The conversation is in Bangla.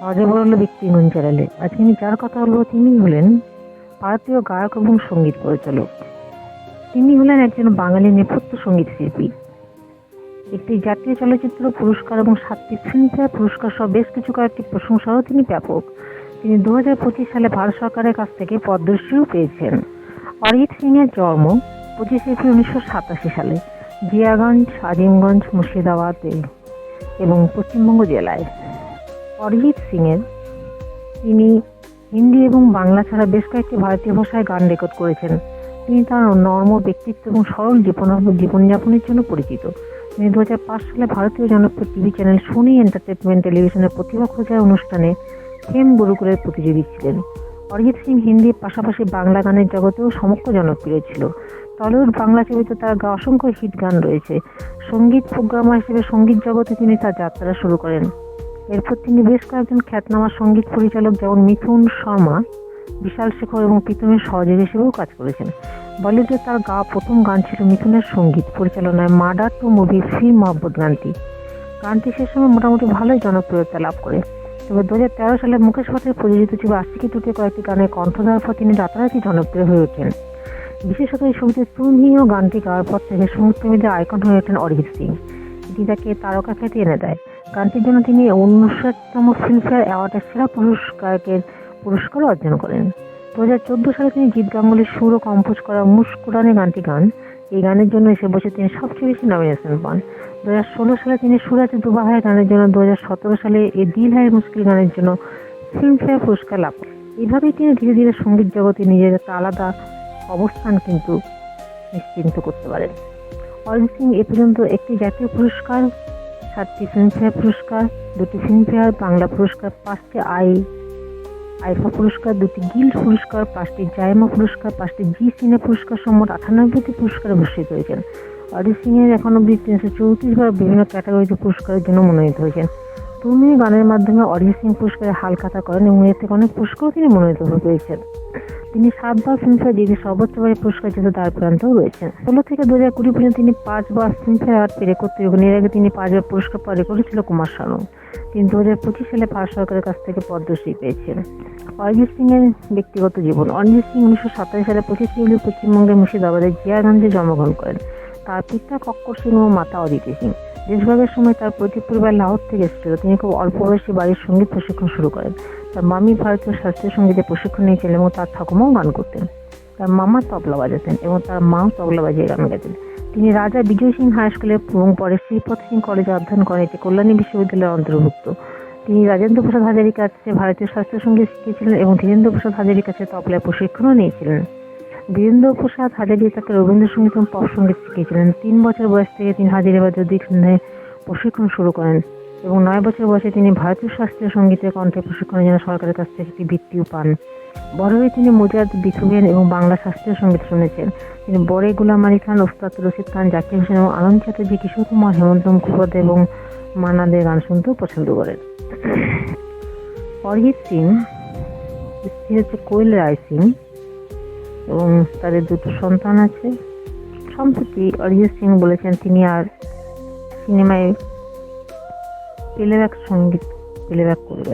অজবরল ব্যক্তিগণ চ্যানেলে আজকে আমি যার কথা বলবো তিনি হলেন ভারতীয় গায়ক এবং সঙ্গীত পরিচালক। তিনি হলেন একজন বাঙালি নেপথ্য সঙ্গীত শিল্পী। একটি জাতীয় চলচ্চিত্র পুরস্কার এবং 7টি ফিল্মফেয়ার পুরস্কার সহ বেশ কিছু কয়েকটি প্রশংসাও তিনি ব্যাপক। তিনি 2025 সালে ভারত সরকারের কাছ থেকে পদ্মশ্রীও পেয়েছেন। অরিজিৎ সিং এর জন্ম 25 এপ্রিল 1987 সালে জিয়াগঞ্জ, আজিমগঞ্জ, মুর্শিদাবাদ এবং পশ্চিমবঙ্গ জেলায়। অরিজিৎ সিং তিনি হিন্দি এবং বাংলা ছাড়া বেশ কয়েকটি ভারতীয় ভাষায় গান রেকর্ড করেছেন। তিনি তার নর্ম ব্যক্তিত্ব এবং সরল জীবনযাপনের জন্য পরিচিত। তিনি 2005 সালে ভারতীয় জনপ্রিয় টিভি চ্যানেল সোনি এন্টারটেনমেন্ট টেলিভিশনের প্রতিভা খোঁজার অনুষ্ঠানে ফেম গুরুকুলের প্রতিযোগী ছিলেন। অরিজিৎ সিং হিন্দির পাশাপাশি বাংলা গানের জগতেও সমগ্র জনপ্রিয় ছিল। টলিউড বাংলা ছবিতে তার অসংখ্য হিট গান রয়েছে। সঙ্গীত প্রোগ্রামার হিসেবে সঙ্গীত জগতে তিনি তার যাত্রা শুরু করেন। এরপর তিনি বেশ কয়েকজন খ্যাতনামা সঙ্গীত পরিচালক যেমন মিথুন শর্মা, বিশাল শেখর এবং প্রীতমের সহযোগী হিসেবেও কাজ করেছেন। বলিউডে তার গাওয়া প্রথম গান ছিল মিথুনের সঙ্গীত পরিচালনায় মার্ডার টু মুভি ফি মোহাম্মদ গানটি সে সময় মোটামুটি ভালোই জনপ্রিয়তা লাভ করে। তবে 2013 সালে মুকেশ ভাটের প্রযোজিত ছবি আশিকি টুতে কয়েকটি গানের কণ্ঠ দেওয়ার পর তিনি রাতারাতি জনপ্রিয় হয়ে ওঠেন। বিশেষত এই ছবিতে তুমিও গানটি গাওয়ার পর থেকে সঙ্গীতপ্রেমীদের আইকন হয়ে ওঠেন অরিজিৎ সিং। এটি তাকে তারকা খ্যাতি এনে দেয়। গানটির জন্য তিনি 59তম ফিল্মফেয়ার অ্যাওয়ার্ডের সেরা পুরুষ গায়কের পুরস্কার অর্জন করেন। 2014 সালে তিনি জিৎ গাঙ্গুলির সুর ও কম্পোজ করা মুস্কুরানে গানটি গান। এই গানের জন্য সে বছর তিনি সবচেয়ে বেশি নমিনেশন পান। 2016 সালে তিনি সুরাজ দুবা হায় গানের জন্য, 2017 সালে এ দিল হায় মুশকিল গানের জন্য ফিল্মফেয়ার পুরস্কার লাভ করেন। এইভাবেই তিনি ধীরে ধীরে সঙ্গীত জগতে নিজের একটা আলাদা অবস্থান কিন্তু নিশ্চিন্ত করতে পারেন। অরিজিৎ সিং এ পর্যন্ত একটি জাতীয় পুরস্কার, 7টি ফিল্মফেয়ার পুরস্কার, 2টি ফিল্মফেয়ার বাংলা পুরস্কার, 5টি আইফা পুরস্কার, 2টি গিল্ড পুরস্কার, 5টি জাইমা পুরস্কার, 5টি জি সিনে পুরস্কার সহ মোট 98টি পুরস্কারে ভূষিত হয়েছেন। অরিজিৎ সিং এর এখন অব্দি 334 বার বিভিন্ন ক্যাটাগরিতে পুরস্কারের জন্য মনোনীত হয়েছেন। তুমি গানের মাধ্যমে অরিজিৎ সিং পুরস্কারে হালখাতা করেন এবং এর থেকে অনেক পুরস্কারও তিনি মনোনীত পেয়েছেন। তিনি 7 বার ফিল্মফেয়ার জিতে সর্বোচ্চবারের পুরস্কার জেতে দ্বার প্রান্তেও রয়েছেন। 2016 থেকে 2020 পর্যন্ত তিনি 5 বার ফিল্মফেয়ার অ্যাওয়ার্ড পেয়ে রেকর্ড তৈরি করেন। এর আগে তিনি 5 বার পুরস্কার পাওয়ার রেকর্ড ছিল কুমার শানু। তিনি 2025 সালে ভারত সরকারের কাছ থেকে পদ্মশ্রী পেয়েছেন। অরিজিৎ সিং এর ব্যক্তিগত জীবন। অরিজিৎ সিং 1927 সালে 25 জুলাই পশ্চিমবঙ্গের মুর্শিদাবাদের জিয়াগঞ্জে জন্মগ্রহণ করেন। তার পিতা কক্কর সিং ও মাতা অদিতি সিং। দেশভাগের সময় তার পরিবার লাহোর থেকে এসেছিল। তিনি খুব অল্প বয়সে বাড়ির সঙ্গীত প্রশিক্ষণ শুরু করেন। তার মামি ভারতীয় শাস্ত্রীয় সঙ্গীতে প্রশিক্ষণ নিয়েছিলেন এবং তার ঠাকুমাও গান করতেন। তার মামা তবলা বাজাতেন এবং তার মাও তবলা বাজিয়ে গান গাইতেন। তিনি রাজা বিজয় সিং হাই স্কুলে এবং পরে শ্রীপদ সিং কলেজে অধ্যয়ন করেন, এটি কল্যাণী বিশ্ববিদ্যালয়ের অন্তর্ভুক্ত। তিনি রাজেন্দ্র প্রসাদ হাজারির কাছে ভারতীয় শাস্ত্রীয় সঙ্গীত শিখেছিলেন এবং ধীরেন্দ্র প্রসাদ হাজারির কাছে তবলায় প্রশিক্ষণও নিয়েছিলেন। বীরেন্দ্র প্রসাদ হাজারি তাকে রবীন্দ্রসঙ্গীত এবং পপ সঙ্গীত শিখিয়েছিলেন। 3 বছর বয়স থেকে তিনি হাজারিবাজার দিকসন্ধ্যায় প্রশিক্ষণ শুরু করেন এবং 9 বছর বয়সে তিনি ভারতীয় শাস্ত্রীয় সঙ্গীতের কণ্ঠে প্রশিক্ষণের জন্য সরকারের কাছ থেকে একটি বৃত্তিও পান। বড় হয়ে তিনি মোজাদ, বিথোভেন এবং বাংলা শাস্ত্রীয় সঙ্গীত শুনেছেন। তিনি বড়ে গুলাম আলী খান, ওস্তাদ রশিদ খান, জাকির হোসেন এবং আনন্দ চ্যাটার্জি, কিশোর কুমার, হেমন্ত মুখোপাধ্যায় এবং মান্না দের গান শুনতেও পছন্দ করেন। অরিজিৎ সিং স্ত্রী হচ্ছে কোয়েল রায় সিং এবং তাদের 2টো সন্তান আছে। সম্প্রতি অরিজিৎ সিং বলেছেন তিনি আর সিনেমায় প্লেব্যাক সঙ্গীত করবেন।